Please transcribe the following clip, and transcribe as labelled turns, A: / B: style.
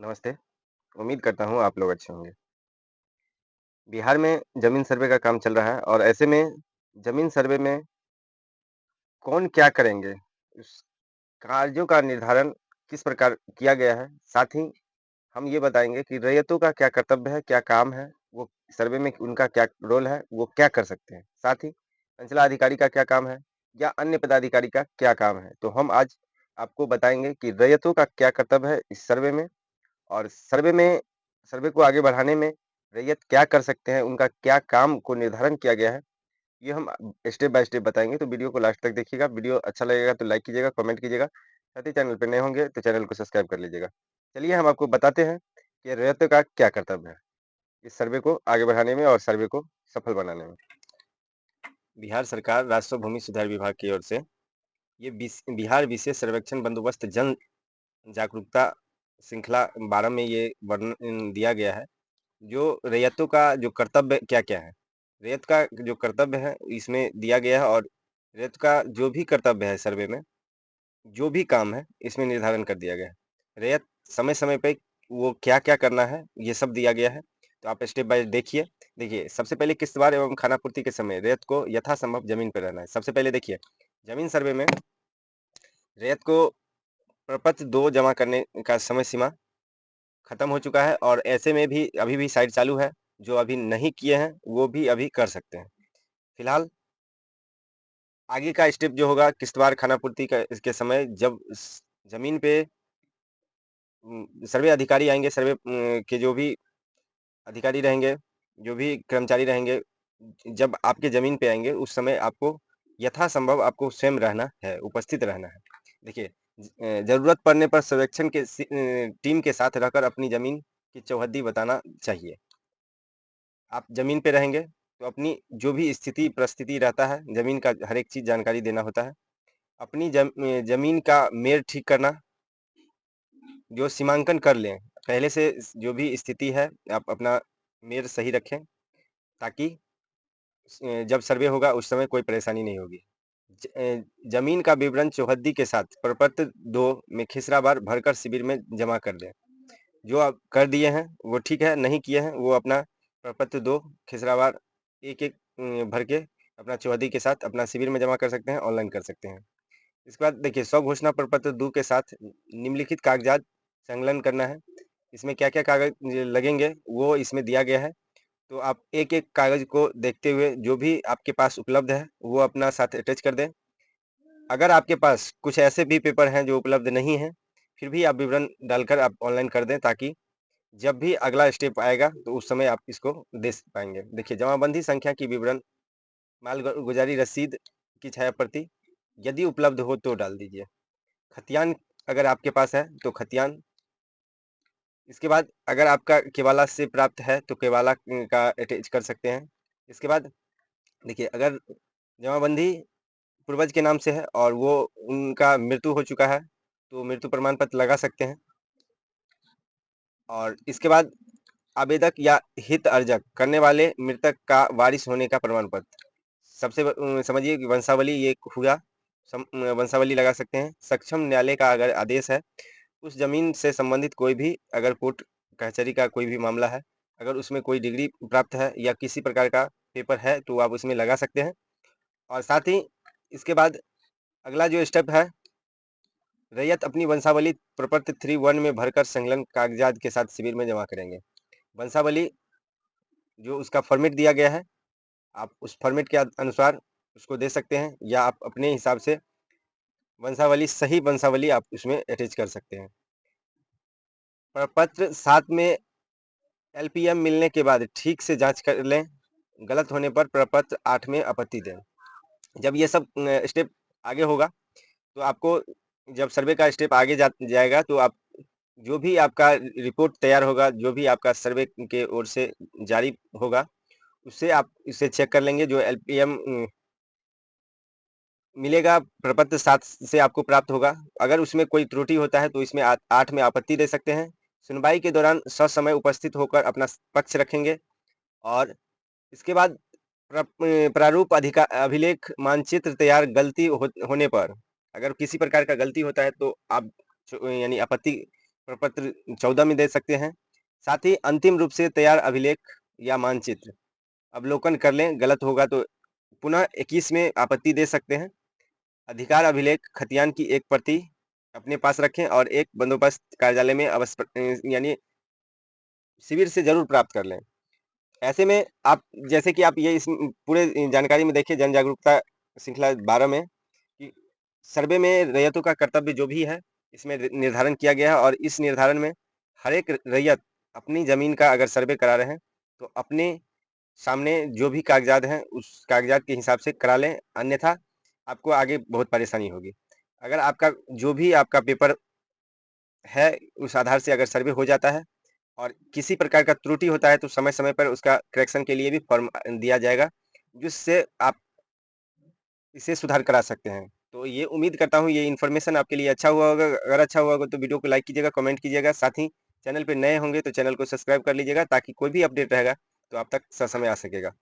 A: नमस्ते, उम्मीद करता हूँ आप लोग अच्छे होंगे। बिहार में ज़मीन सर्वे का काम चल रहा है और ऐसे में ज़मीन सर्वे में कौन क्या करेंगे, उस कार्यों का निर्धारण किस प्रकार किया गया है, साथ ही हम ये बताएँगे कि रैयतों का क्या कर्तव्य है, क्या काम है, वो सर्वे में उनका क्या रोल है, वो क्या कर सकते हैं। साथ ही अंचलाधिकारी का क्या काम है या अन्य पदाधिकारी का क्या काम है। तो हम आज आपको बताएँगे कि रैयतों का क्या कर्तव्य है इस सर्वे में और सर्वे को आगे बढ़ाने में रैयत क्या कर सकते हैं, उनका क्या काम को निर्धारण किया गया है, ये हम स्टेप बाय स्टेप बताएँगे, तो वीडियो को लास्ट तक देखिएगा। वीडियो अच्छा लगेगा तो लाइक कीजिएगा, कमेंट कीजिएगा, साथ ही चैनल पे नए होंगे तो चैनल को सब्सक्राइब कर लीजिएगा। चलिए हम आपको बताते हैं कि रैयत का क्या कर्तव्य है, इस सर्वे को आगे बढ़ाने में और सर्वे को सफल बनाने में। बिहार सरकार राजस्व भूमि सुधार विभाग की ओर से ये बिहार विशेष सर्वेक्षण बंदोबस्त जन जागरूकता श्रृंखला 12 में ये वर्णन दिया गया है। जो रैयतों का जो कर्तव्य क्या-क्या है? रैयत का जो कर्तव्य है इसमें दिया गया है और रैयत का जो भी कर्तव्य है सर्वे में, जो भी काम है इसमें निर्धारण कर दिया गया है। रैयत समय-समय पे वो क्या-क्या करना है ये सब दिया गया है। तो आप स्टेप बाय देखिए। देखिए सबसे पहले किश्तवाड़ एवं खानापूर्ति के समय रैयत को यथासंभव जमीन पे रहना है। सबसे पहले देखिए जमीन सर्वे में रैयत को प्रपत्र 2 जमा करने का समय सीमा खत्म हो चुका है और ऐसे में भी अभी भी साइट चालू है। जो अभी नहीं किए हैं, वो भी अभी कर सकते हैं। फिलहाल आगे का स्टेप जो होगा किश्तवाड़ खानापूर्ति का इसके समय जब ज़मीन पे सर्वे अधिकारी आएँगे, सर्वे के जो भी अधिकारी रहेंगे, जो भी कर्मचारी रहेंगे, जब आपके ज़मीन पे आएँगे, उस समय आपको यथासंभव आपको स्वयं रहना है, उपस्थित रहना है। देखिए ज़रूरत पड़ने पर सर्वेक्षण के टीम के साथ रहकर अपनी ज़मीन की चौहद्दी बताना चाहिए। आप ज़मीन पे रहेंगे, तो अपनी जो भी स्थिति परिस्थिति रहता है, ज़मीन का हर एक चीज़ जानकारी देना होता है। अपनी ज़मीन का मेड़ ठीक करना, जो सीमांकन कर लें, पहले से जो भी स्थिति है, आप अपना मेड़ सही रखें, ताकि जब सर्वे होगा उस समय कोई परेशानी नहीं होगी। ज़मीन का विवरण चौहद्दी के साथ प्रपत्र 2 में खिसराबार भरकर शिविर में जमा कर दें। जो आप कर दिए हैं, वो ठीक है, नहीं किए हैं, वो अपना प्रपत्र 2 खिसराबार एक-एक भर के अपना चौहद्दी के साथ अपना शिविर में जमा कर सकते हैं, ऑनलाइन कर सकते हैं। इसके बाद देखिए स्वघोषणा प्रपत्र 2 के साथ निम्नलिखित कागज़ात संलग्न करना है। इसमें क्या-क्या कागज़ लगेंगे, वो इसमें दिया गया है। तो आप एक-एक कागज़ को देखते हुए जो भी आपके पास उपलब्ध है, वो अपना साथ अटैच कर दें। अगर आपके पास कुछ ऐसे भी पेपर हैं जो उपलब्ध नहीं हैं, फिर भी आप विवरण डालकर आप ऑनलाइन कर दें ताकि जब भी अगला स्टेप आएगा तो उस समय आप इसको दे पाएँगे। देखिए जमाबंदी संख्या की विवरण, माल गुज़ारी रसीद की छायाप्रति यदि उपलब्ध हो तो डाल दीजिए। खतियान अगर आपके पास है तो खतियान, इसके बाद अगर आपका केवाला से प्राप्त है तो केवाला का अटैच कर सकते हैं। इसके बाद देखिए अगर जमाबंदी पूर्वज के नाम से है और वो उनका मृत्यु हो चुका है, तो मृत्यु प्रमाण पत्र लगा सकते हैं। और इसके बाद आवेदक या हित अर्जक करने वाले मृतक का वारिस होने का प्रमाण पत्र। सबसे समझिए कि वंशावली ये हुआ, वंशावली लगा सकते हैं। सक्षम न्यायालय का अगर आदेश है, उस ज़मीन से संबंधित कोई भी अगर कोर्ट कचहरी का कोई भी मामला है, अगर उसमें कोई डिग्री प्राप्त है या किसी प्रकार का पेपर है, तो आप उसमें लगा सकते हैं। और साथ ही इसके बाद अगला जो स्टेप है, रैयत अपनी वंशावली प्रपत्र 3-1 में भरकर संलग्न कागजात के साथ शिविर में जमा करेंगे। वंशावली जो उसका फॉर्मेट दिया गया है, आप उस फॉर्मेट के अनुसार उसको दे सकते हैं या आप अपने हिसाब से वंशावली सही वंशावली आप उसमें अटैच कर सकते हैं। प्रपत्र 7 में एलपीएम मिलने के बाद ठीक से जाँच कर लें, गलत होने पर प्रपत्र 8 में आपत्ति दें। जब ये सब स्टेप आगे होगा, तो आपको जब सर्वे का स्टेप आगे जाएगा तो आप जो भी आपका रिपोर्ट तैयार होगा, जो भी आपका सर्वे के ओर से जारी होगा, उससे आप इसे चेक कर लेंगे। जो एलपीएम मिलेगा प्रपत्र 7 से आपको प्राप्त होगा। अगर उसमें कोई त्रुटि होता है तो इसमें 8 में आपत्ति दे सकते हैं। सुनवाई के दौरान ससमय उपस्थित होकर अपना पक्ष रखेंगे और इसके बाद प्रारूप अभिलेख मानचित्र तैयार गलती होने पर, अगर किसी प्रकार का गलती होता है तो आप यानी आपत्ति प्रपत्र 14 में दे सकते हैं। साथ ही अंतिम रूप से तैयार अभिलेख या मानचित्र अवलोकन कर लें, गलत होगा तो पुनः 21 में आपत्ति दे सकते हैं। अधिकार अभिलेख खतियान की एक प्रति अपने पास रखें और एक बंदोबस्त कार्यालय में यानी शिविर से जरूर प्राप्त कर लें। ऐसे में आप जैसे कि आप ये इस पूरे जानकारी में देखिए जन जागरूकता श्रृंखला 12 में कि सर्वे में रैयतों का कर्तव्य जो भी है इसमें निर्धारण किया गया है और इस निर्धारण में हर एक रैयत अपनी जमीन का अगर सर्वे करा रहे हैं तो अपने सामने जो भी कागजात हैं उस कागजात के हिसाब से करा लें, अन्यथा आपको आगे बहुत परेशानी होगी। अगर आपका जो भी आपका पेपर है उस आधार से अगर सर्वे हो जाता है और किसी प्रकार का त्रुटि होता है तो समय-समय पर उसका करेक्शन के लिए भी फॉर्म दिया जाएगा, जिससे आप इसे सुधार करा सकते हैं। तो ये उम्मीद करता हूँ ये इन्फॉर्मेशन आपके लिए अच्छा हुआ होगा। अगर अच्छा हुआ होगा तो वीडियो को लाइक कीजिएगा, कमेंट कीजिएगा। साथ ही चैनल पे नए होंगे तो चैनल को सब्सक्राइब कर लीजिएगा ताकि कोई भी अपडेट रहेगा तो आप तक ससमय आ सकेगा।